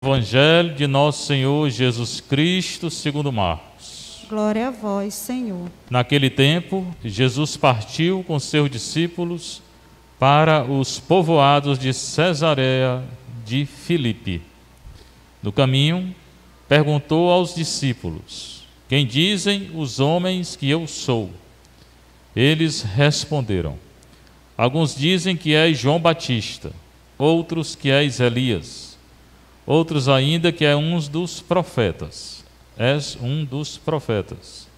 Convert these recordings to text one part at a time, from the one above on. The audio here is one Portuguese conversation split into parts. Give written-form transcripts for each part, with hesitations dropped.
Evangelho de nosso Senhor Jesus Cristo, segundo Marcos. Glória a vós, Senhor. Naquele tempo, Jesus partiu com seus discípulos para os povoados de Cesareia de Filipe. No caminho, perguntou aos discípulos: quem dizem os homens que eu sou? Eles responderam: alguns dizem que és João Batista, outros que és Elias, outros ainda que é um dos profetas. És um dos profetas.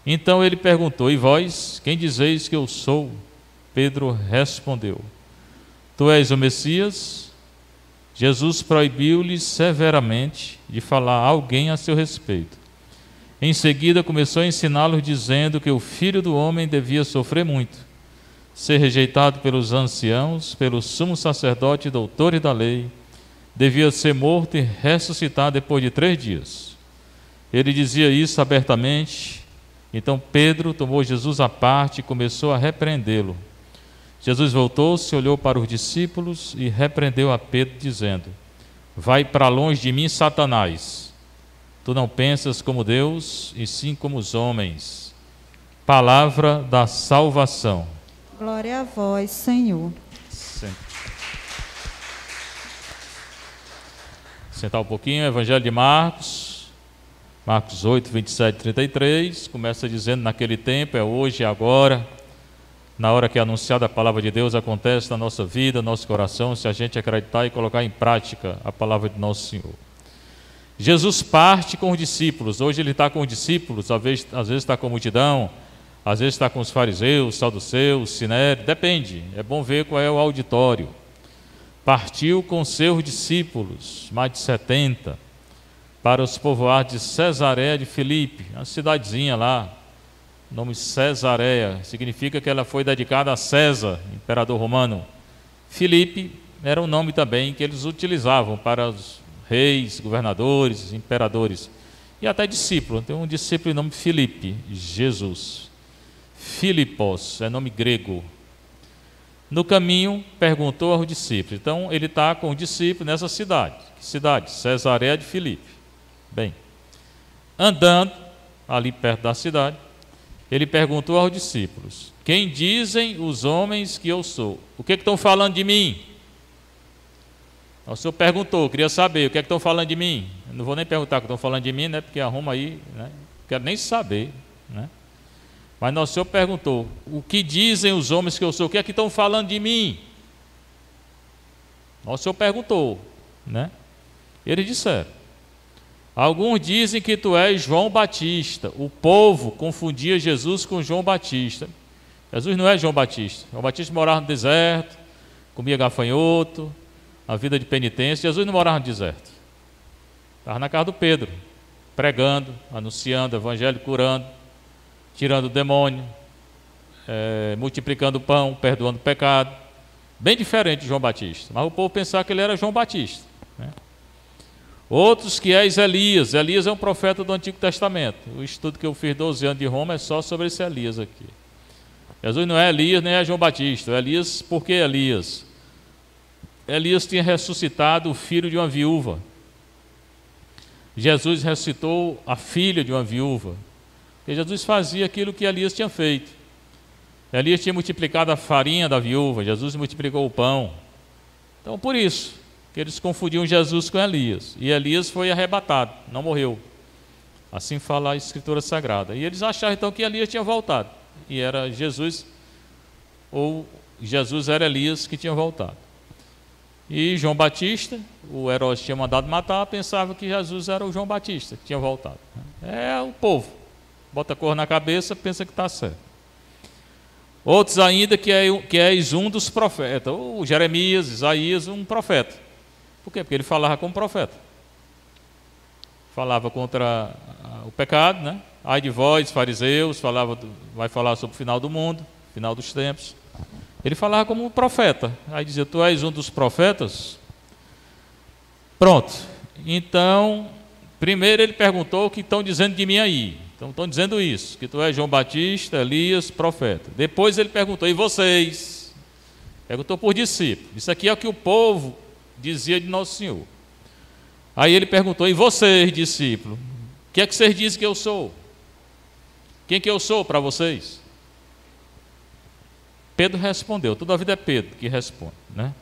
Então ele perguntou: e vós, quem dizeis que eu sou? Pedro respondeu: tu és o Messias? Jesus proibiu-lhes severamente de falar a alguém a seu respeito. Em seguida começou a ensiná-los, dizendo que o Filho do Homem devia sofrer muito, ser rejeitado pelos anciãos, pelo sumo sacerdote e doutores da lei, devia ser morto e ressuscitar depois de 3 dias. Ele dizia isso abertamente. Então Pedro tomou Jesus à parte e começou a repreendê-lo. Jesus voltou-se, olhou para os discípulos e repreendeu a Pedro, dizendo: vai para longe de mim, Satanás. Tu não pensas como Deus, e sim como os homens. Palavra da salvação. Glória a vós, Senhor. Sentar um pouquinho, Evangelho de Marcos, Marcos 8, 27 e 33, começa dizendo: naquele tempo, é hoje, é agora, na hora que é anunciada a palavra de Deus, acontece na nossa vida, no nosso coração, se a gente acreditar e colocar em prática a palavra de nosso Senhor. Jesus parte com os discípulos. Hoje ele está com os discípulos, às vezes está com a multidão, às vezes está com os fariseus, saduceus, sinédrio, depende, é bom ver qual é o auditório. Partiu com seus discípulos, mais de 70, para os povoados de Cesareia de Filipe, uma cidadezinha lá. O nome Cesareia significa que ela foi dedicada a César, imperador romano. Filipe era um nome também que eles utilizavam para os reis, governadores, imperadores e até discípulo. Tem um discípulo de nome Filipe, Jesus. Filipos é nome grego. No caminho, perguntou aos discípulos. Então, ele está com o discípulo nessa cidade. Que cidade? Cesareia de Filipe. Bem, andando ali perto da cidade, ele perguntou aos discípulos: quem dizem os homens que eu sou? O que estão falando de mim? O Senhor perguntou, queria saber, o que estão falando de mim? Eu não vou nem perguntar o que estão falando de mim, né? Porque arruma aí, né? Não quero nem saber, né? Mas Nosso Senhor perguntou: o que dizem os homens que eu sou? O que é que estão falando de mim? Nosso Senhor perguntou, né? Eles disseram: alguns dizem que tu és João Batista. O povo confundia Jesus com João Batista. Jesus não é João Batista. João Batista morava no deserto, comia gafanhoto, a vida de penitência. Jesus não morava no deserto. Estava na casa do Pedro, pregando, anunciando o evangelho, curando, tirando o demônio, multiplicando o pão, perdoando o pecado. Bem diferente de João Batista. Mas o povo pensava que ele era João Batista, né? Outros que és Elias. Elias é um profeta do Antigo Testamento. O estudo que eu fiz 12 anos de Roma é só sobre esse Elias aqui. Jesus não é Elias nem é João Batista. Elias, por que Elias? Elias tinha ressuscitado o filho de uma viúva. Jesus ressuscitou a filha de uma viúva. E Jesus fazia aquilo que Elias tinha feito. Elias tinha multiplicado a farinha da viúva, Jesus multiplicou o pão. Então, por isso que eles confundiam Jesus com Elias. E Elias foi arrebatado, não morreu. Assim fala a Escritura Sagrada. E eles acharam então que Elias tinha voltado. E era Jesus, ou Jesus era Elias que tinha voltado. E João Batista, o Herodes tinha mandado matar, pensava que Jesus era o João Batista que tinha voltado. É o povo. Bota a cor na cabeça, pensa que está certo. Outros ainda que és um dos profetas. O Jeremias, Isaías, um profeta. Por quê? Porque ele falava como profeta. Falava contra o pecado, né? Ai de vós, fariseus, vai falar sobre o final do mundo, final dos tempos. Ele falava como um profeta. Aí dizia: tu és um dos profetas? Pronto. Então, primeiro ele perguntou o que estão dizendo de mim aí. Então estão dizendo isso, que tu és João Batista, Elias, profeta. Depois ele perguntou: e vocês? Perguntou por discípulos. Isso aqui é o que o povo dizia de Nosso Senhor. Aí ele perguntou: e vocês, discípulos, o que é que vocês dizem que eu sou? Quem que eu sou para vocês? Pedro respondeu. Toda a vida é Pedro que responde, né?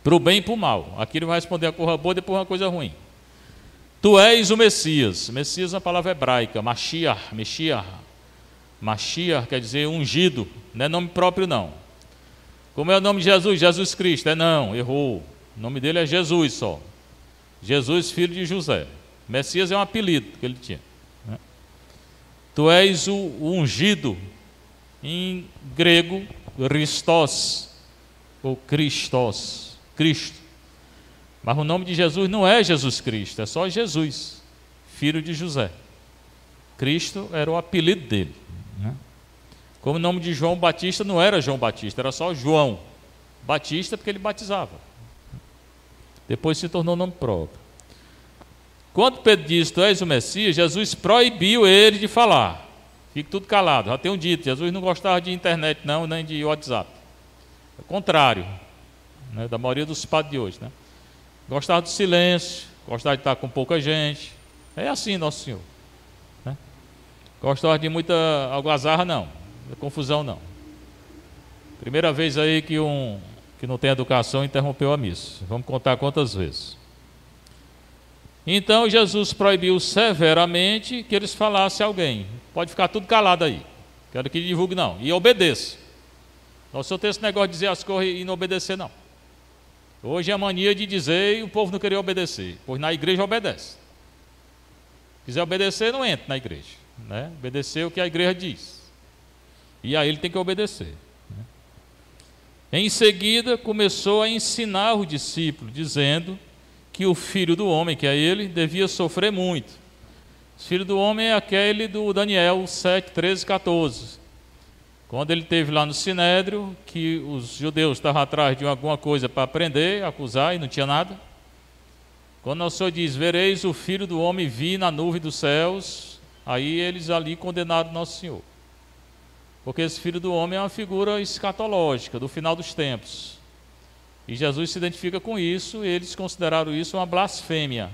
Para o bem e para o mal. Aqui ele vai responder a coisa boa e depois uma coisa ruim. Tu és o Messias. Messias é uma palavra hebraica. Mashiach, Meshiach. Mashiach quer dizer ungido. Não é nome próprio, não. Como é o nome de Jesus? Jesus Cristo. Não, errou. O nome dele é Jesus só. Jesus, filho de José. Messias é um apelido que ele tinha, né? Tu és o ungido. Em grego, Christos, ou Christos, Cristo. Mas o nome de Jesus não é Jesus Cristo, é só Jesus, filho de José. Cristo era o apelido dele, né? Como o nome de João Batista não era João Batista, era só João Batista, porque ele batizava. Depois se tornou nome próprio. Quando Pedro disse: tu és o Messias, Jesus proibiu ele de falar. Fique tudo calado. Já tenho dito, Jesus não gostava de internet não, nem de WhatsApp. É o contrário, né, da maioria dos padres de hoje, né? Gostava do silêncio, gostava de estar com pouca gente. É assim Nosso Senhor, né? Gostava de muita algazarra não, de confusão não. Primeira vez aí que que não tem educação interrompeu a missa. Vamos contar quantas vezes. Então Jesus proibiu severamente que eles falassem a alguém. Pode ficar tudo calado aí. Quero que divulgue não. E obedeça. Não se eu tenho esse negócio de dizer as coisas e não obedecer não. Hoje é a mania de dizer e o povo não queria obedecer. Pois na igreja obedece. Se quiser obedecer, não entra na igreja, né? Obedecer o que a igreja diz. E aí ele tem que obedecer, né? Em seguida começou a ensinar os discípulos, dizendo que o filho do homem, que é ele, devia sofrer muito. O filho do homem é aquele do Daniel 7, 13, 14. Quando ele esteve lá no Sinédrio, que os judeus estavam atrás de alguma coisa para prender, acusar, e não tinha nada. Quando o Senhor diz: vereis o filho do homem vir na nuvem dos céus, aí eles ali condenaram Nosso Senhor. Porque esse filho do homem é uma figura escatológica, do final dos tempos. E Jesus se identifica com isso, e eles consideraram isso uma blasfêmia.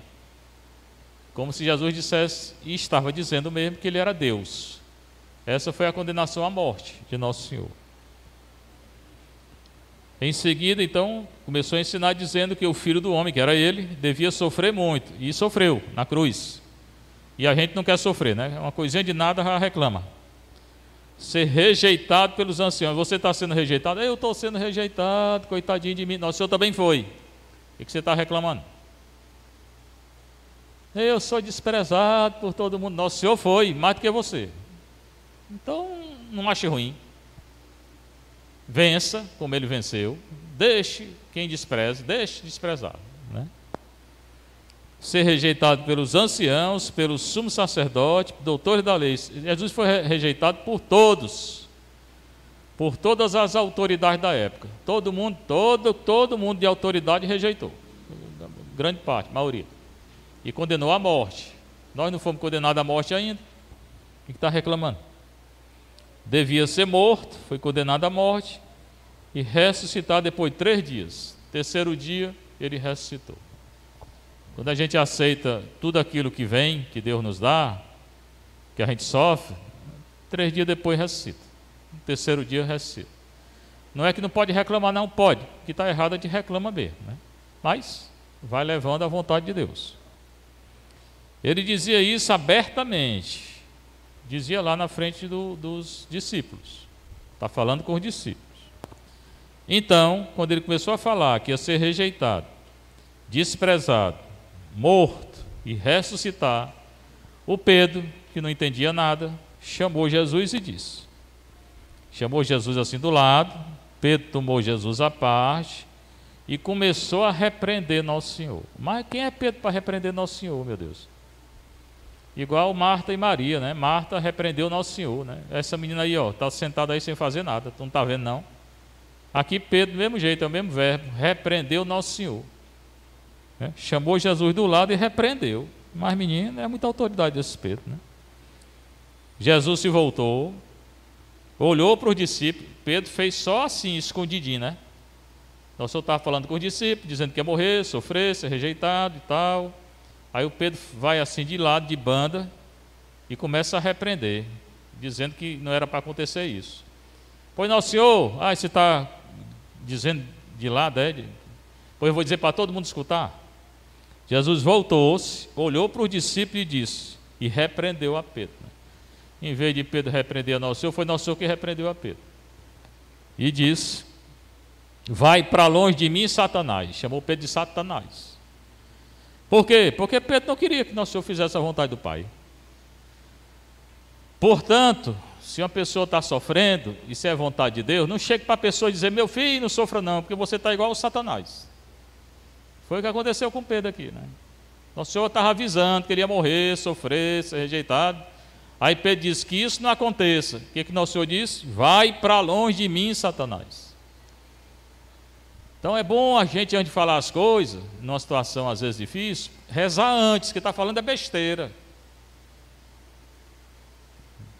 Como se Jesus dissesse, e estava dizendo mesmo, que ele era Deus. Essa foi a condenação à morte de Nosso Senhor. Em seguida, então, começou a ensinar dizendo que o filho do homem, que era ele, devia sofrer muito. E sofreu na cruz. E a gente não quer sofrer, né? Uma coisinha de nada já reclama. Ser rejeitado pelos anciãos. Você está sendo rejeitado? Eu estou sendo rejeitado, coitadinho de mim. Nosso Senhor também foi. O que você está reclamando? Eu sou desprezado por todo mundo. Nosso Senhor foi, mais do que você. Então, não ache ruim. Vença, como ele venceu. Deixe quem despreza, deixe desprezar, né? Ser rejeitado pelos anciãos, pelos sumos sacerdotes, doutores da lei. Jesus foi rejeitado por todos, por todas as autoridades da época. Todo mundo de autoridade rejeitou. Grande parte, maioria. E condenou à morte. Nós não fomos condenados à morte ainda. O que está reclamando? Devia ser morto, foi condenado à morte e ressuscitar depois de 3 dias. Terceiro dia, ele ressuscitou. Quando a gente aceita tudo aquilo que vem, que Deus nos dá, que a gente sofre, 3 dias depois ressuscita. No terceiro dia ressuscita. Não é que não pode reclamar, não pode. O que está errado a gente reclama mesmo, né? Mas vai levando à vontade de Deus. Ele dizia isso abertamente. Dizia lá na frente dos discípulos. Está falando com os discípulos. Então, quando ele começou a falar que ia ser rejeitado, desprezado, morto e ressuscitar, o Pedro, que não entendia nada, chamou Jesus e disse. Chamou Jesus assim do lado, Pedro tomou Jesus à parte e começou a repreender Nosso Senhor. Mas quem é Pedro para repreender Nosso Senhor, meu Deus? Igual Marta e Maria, né? Marta repreendeu Nosso Senhor, né? Essa menina aí, ó, está sentada aí sem fazer nada, tu não está vendo não? Aqui Pedro, do mesmo jeito, é o mesmo verbo, repreendeu Nosso Senhor. Chamou Jesus do lado e repreendeu. Mas menino, é muita autoridade desse Pedro, né? Jesus se voltou, olhou para os discípulos. Pedro fez só assim, escondidinho, né? Então o Senhor estava falando com os discípulos, dizendo que ia morrer, sofrer, ser rejeitado e tal. Aí o Pedro vai assim de lado, de banda, e começa a repreender, dizendo que não era para acontecer isso. Pois não, Senhor, você está dizendo de lado, pois eu vou dizer para todo mundo escutar. Jesus voltou-se, olhou para os discípulos e disse, e repreendeu a Pedro. Em vez de Pedro repreender a Nosso Senhor, foi Nosso Senhor que repreendeu a Pedro. E disse, vai para longe de mim, Satanás. Chamou Pedro de Satanás. Por quê? Porque Pedro não queria que Nosso Senhor fizesse a vontade do Pai. Portanto, se uma pessoa está sofrendo, e se é vontade de Deus, não chegue para a pessoa e dizer, meu filho, não sofra não, porque você está igual ao Satanás. Foi o que aconteceu com Pedro aqui, né? Nosso Senhor estava avisando que ele ia morrer, sofrer, ser rejeitado. Aí Pedro disse que isso não aconteça. O que Nosso Senhor disse? Vai para longe de mim, Satanás. Então é bom a gente, antes de falar as coisas, numa situação às vezes difícil, rezar antes, que está falando é besteira.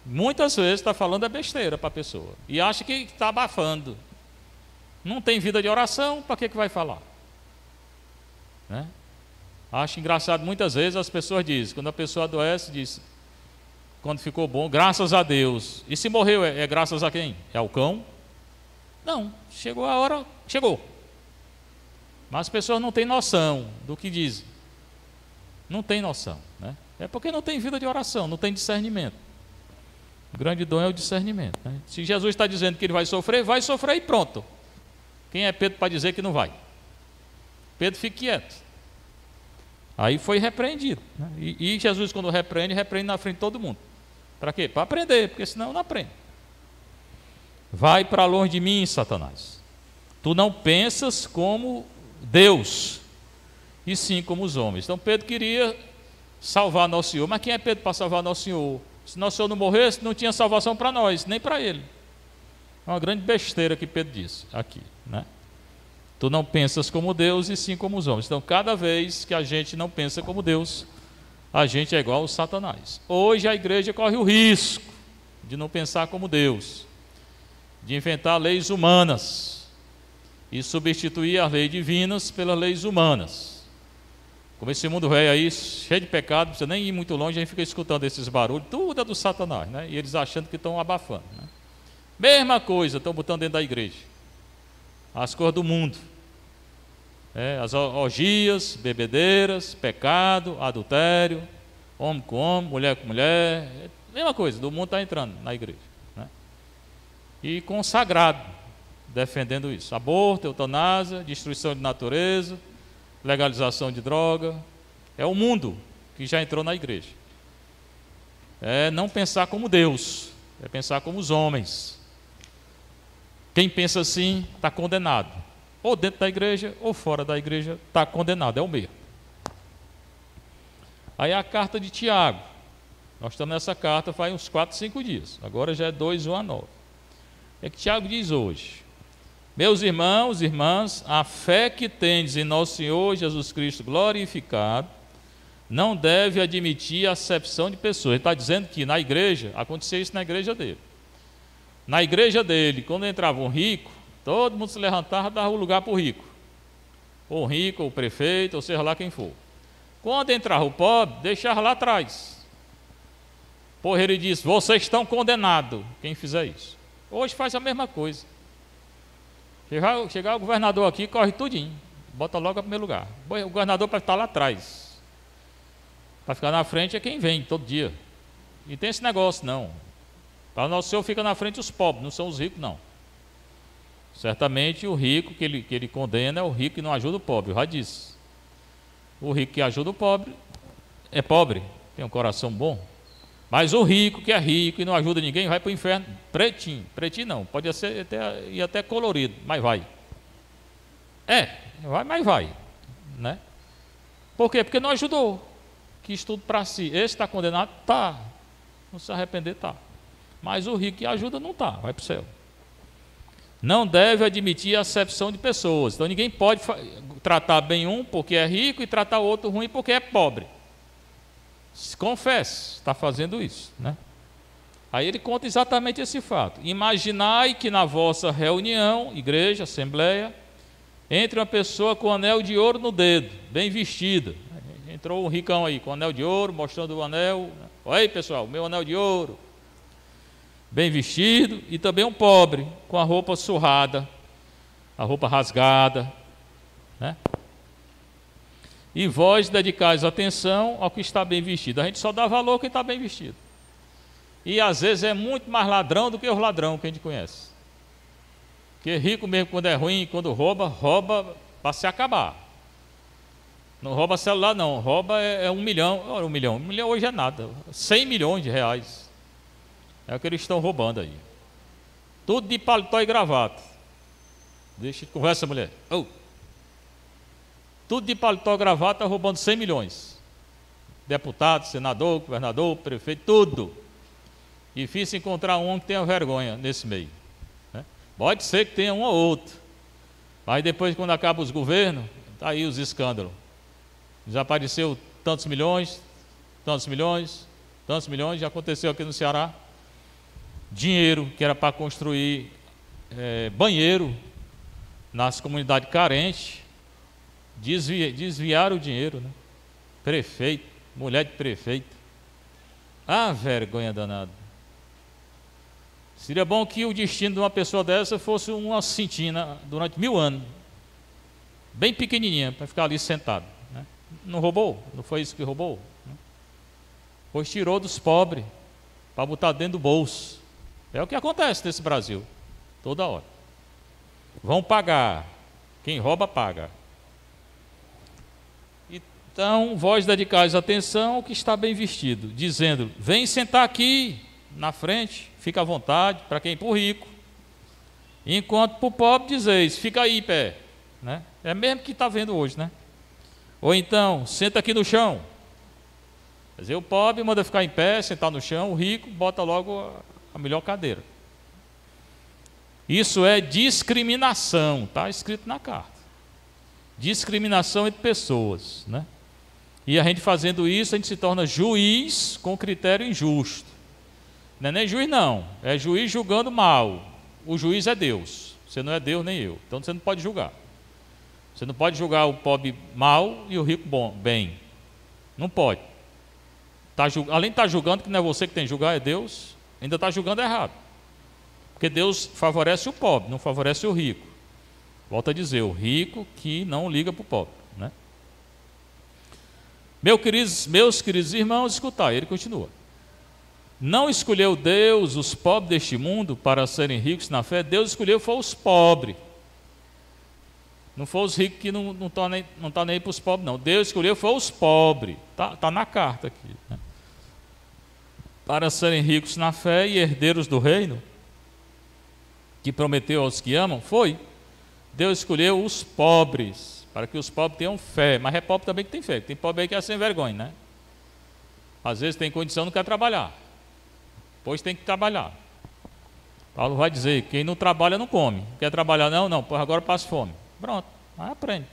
Muitas vezes está falando é besteira para a pessoa. E acha que está abafando. Não tem vida de oração, para que vai falar? Né? Acho engraçado, muitas vezes as pessoas dizem, quando a pessoa adoece, diz, quando ficou bom, graças a Deus. E se morreu, é graças a quem? É ao cão? Não, chegou a hora, chegou. Mas as pessoas não têm noção do que dizem. Não tem noção, né? É porque não tem vida de oração, não tem discernimento. O grande dom é o discernimento, né? Se Jesus está dizendo que ele vai sofrer e pronto. Quem é Pedro para dizer que não vai? Pedro fica quieto. Aí foi repreendido, né? E Jesus, quando repreende na frente de todo mundo. Para quê? Para aprender, porque senão não aprende. Vai para longe de mim, Satanás. Tu não pensas como Deus, e sim como os homens. Então Pedro queria salvar Nosso Senhor. Mas quem é Pedro para salvar Nosso Senhor? Se Nosso Senhor não morresse, não tinha salvação para nós, nem para ele. É uma grande besteira que Pedro disse aqui, né? Tu não pensas como Deus e sim como os homens. Então, cada vez que a gente não pensa como Deus, a gente é igual ao Satanás. Hoje a igreja corre o risco de não pensar como Deus, de inventar leis humanas e substituir as leis divinas pelas leis humanas. Como esse mundo velho aí, cheio de pecado, não precisa nem ir muito longe, a gente fica escutando esses barulhos, tudo é do Satanás, né? E eles achando que estão abafando, né? Mesma coisa, estão botando dentro da igreja. As coisas do mundo. As orgias, bebedeiras, pecado, adultério, homem com homem, mulher com mulher, mesma coisa, do mundo está entrando na igreja, né? E consagrado, defendendo isso. Aborto, eutanásia, destruição de natureza, legalização de droga. É o mundo que já entrou na igreja. É não pensar como Deus, é pensar como os homens. Quem pensa assim está condenado. Ou dentro da igreja, ou fora da igreja, está condenado, é o mesmo. Aí a carta de Tiago. Nós estamos nessa carta faz uns 4, 5 dias. Agora já é 2, 1 a 9. É que Tiago diz hoje: meus irmãos e irmãs, a fé que tendes em nosso Senhor Jesus Cristo glorificado, não deve admitir acepção de pessoas. Ele está dizendo que na igreja, acontecia isso na igreja dele. Na igreja dele, quando entrava um rico, todo mundo se levantava e dava o lugar para o rico. Ou o rico, ou o prefeito, ou seja lá quem for. Quando entrava o pobre, deixava lá atrás. Porra, ele disse, vocês estão condenados, quem fizer isso. Hoje faz a mesma coisa. Chegar o governador aqui, corre tudinho. Bota logo a primeiro lugar. O governador para estar lá atrás. Para ficar na frente é quem vem todo dia. E tem esse negócio, não. Para o Nosso Senhor fica na frente os pobres, não são os ricos, não. Certamente o rico que ele condena é o rico que não ajuda o pobre, eu já disse. O rico que ajuda o pobre é pobre, tem um coração bom. Mas o rico que é rico e não ajuda ninguém vai para o inferno pretinho. Pretinho não, pode ser ir até colorido, mas vai. Vai, mas vai, né? Por quê? Porque não ajudou. Quis tudo para si. Esse está condenado? Tá. Não se arrepender? Tá. Mas o rico que ajuda não está, vai para o céu. Não deve admitir acepção de pessoas. Então ninguém pode tratar bem um porque é rico e tratar o outro ruim porque é pobre. Confesse, está fazendo isso, né? Aí ele conta exatamente esse fato. Imaginai que na vossa reunião, igreja, assembleia, entre uma pessoa com anel de ouro no dedo, bem vestida. Entrou um ricão aí com anel de ouro, mostrando o anel. Olha aí, pessoal, meu anel de ouro. Bem vestido, e também um pobre, com a roupa surrada, a roupa rasgada, né? E vós dedicais atenção ao que está bem vestido. A gente só dá valor ao que está bem vestido. E às vezes é muito mais ladrão do que os ladrões que a gente conhece. Porque rico mesmo, quando é ruim, quando rouba, rouba para se acabar. Não rouba celular não, rouba é 1 milhão. Olha, 1 milhão, 1 milhão hoje é nada, 100 milhões de reais. É o que eles estão roubando aí. Tudo de paletó e gravata. Deixa de conversa, mulher. Oh. Tudo de paletó e gravata, roubando 100 milhões. Deputado, senador, governador, prefeito, tudo. Difícil encontrar um que tenha vergonha nesse meio, né? Pode ser que tenha um ou outro. Mas depois, quando acaba os governos, está aí os escândalos. Desapareceu tantos milhões, tantos milhões, tantos milhões. Já aconteceu aqui no Ceará. Dinheiro que era para construir banheiro nas comunidades carentes, desviaram o dinheiro, né? Prefeito, mulher de prefeito. Ah, vergonha danada. Seria bom que o destino de uma pessoa dessa fosse uma cintina durante 1000 anos, bem pequenininha, para ficar ali sentado, né? Não roubou? Não foi isso que roubou, né? Pois tirou dos pobres para botar dentro do bolso. É o que acontece nesse Brasil, toda hora. Vão pagar, quem rouba paga. Então, vós dedicais atenção ao que está bem vestido, dizendo: vem sentar aqui na frente, fica à vontade, para quem? Para o rico. Enquanto para o pobre dizeis: fica aí em pé, né? É mesmo que está vendo hoje, né? Ou então, senta aqui no chão. Quer dizer, o pobre manda ficar em pé, sentar no chão, o rico bota logo a melhor cadeira. Isso é discriminação, está escrito na carta. Discriminação entre pessoas, né? E a gente fazendo isso, a gente se torna juiz com critério injusto. Não é nem juiz não, é juiz julgando mal. O juiz é Deus, você não é Deus nem eu, então você não pode julgar. Você não pode julgar o pobre mal e o rico bem. Não pode. Além de estar julgando, que não é você que tem que julgar, é Deus, ainda está julgando errado. Porque Deus favorece o pobre, não favorece o rico. Volto a dizer, o rico que não liga para o pobre, né? Meus queridos irmãos, escutai, ele continua. Não escolheu Deus os pobres deste mundo para serem ricos na fé. Deus escolheu foi os pobres. Não foi os ricos que não estão nem aí para os pobres, não. Deus escolheu foi os pobres. Está na carta aqui, né? Para serem ricos na fé e herdeiros do reino, que prometeu aos que amam, foi. Deus escolheu os pobres, para que os pobres tenham fé. Mas é pobre também que tem fé. Tem pobre aí que é sem vergonha, né? Às vezes tem condição, não quer trabalhar. Pois tem que trabalhar. Paulo vai dizer, quem não trabalha não come. Não quer trabalhar não, pois agora passa fome. Pronto, aí aprende.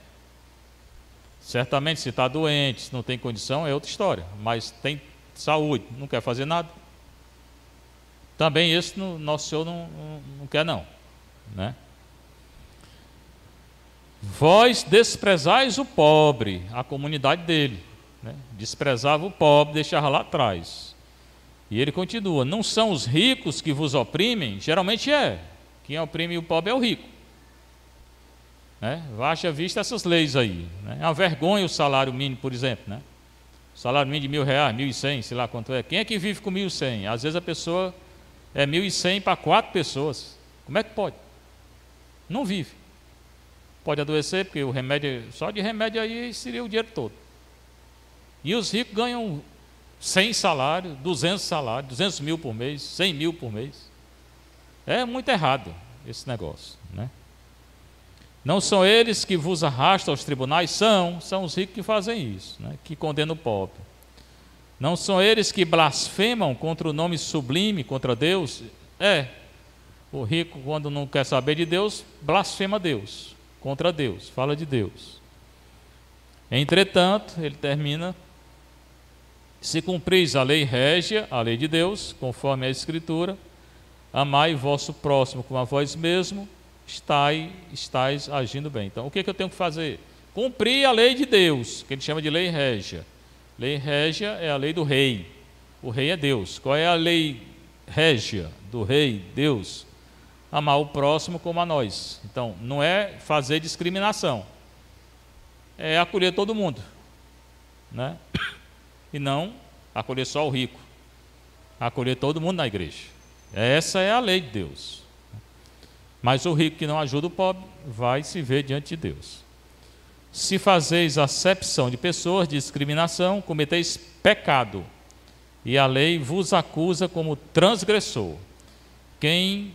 Certamente se está doente, se não tem condição, é outra história. Mas tem saúde, não quer fazer nada. Também esse nosso Senhor não quer não, né? Vós desprezais o pobre, a comunidade dele, né? Desprezava o pobre, deixava lá atrás. E ele continua: não são os ricos que vos oprimem? Geralmente é. Quem oprime o pobre é o rico, né? Haja vista essas leis aí, né? É uma vergonha o salário mínimo, por exemplo, né? O salário mínimo de R$1.000, 1.100, sei lá quanto é. Quem é que vive com 1.100? Às vezes a pessoa é 1.100 para 4 pessoas. Como é que pode? Não vive. Pode adoecer, porque o remédio, só de remédio aí seria o dinheiro todo. E os ricos ganham 100 salários, 200 salários, 200 mil por mês, 100 mil por mês. É muito errado esse negócio, né? Não são eles que vos arrastam aos tribunais? São os ricos que fazem isso, né? Que condenam o pobre. Não são eles que blasfemam contra o nome sublime, contra Deus? O rico, quando não quer saber de Deus, blasfema Deus, contra Deus, fala de Deus. Entretanto, ele termina: se cumpris a lei régia, a lei de Deus, conforme a Escritura, amai vosso próximo como a vós mesmo, estáis agindo bem. Então, o que eu tenho que fazer? Cumprir a lei de Deus, que ele chama de lei régia. Lei régia é a lei do rei. O rei é Deus. Qual é a lei régia do rei, Deus? Amar o próximo como a nós. Então, não é fazer discriminação. É acolher todo mundo, né? E não acolher só o rico. Acolher todo mundo na igreja. Essa é a lei de Deus. Mas o rico que não ajuda o pobre vai se ver diante de Deus. Se fazeis acepção de pessoas, discriminação, cometeis pecado, e a lei vos acusa como transgressor. Quem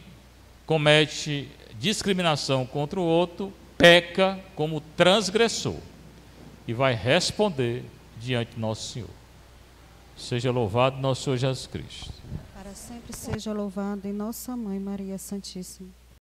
comete discriminação contra o outro, peca como transgressor, e vai responder diante de nosso Senhor. Seja louvado nosso Senhor Jesus Cristo. Para sempre seja louvado em nossa Mãe Maria Santíssima.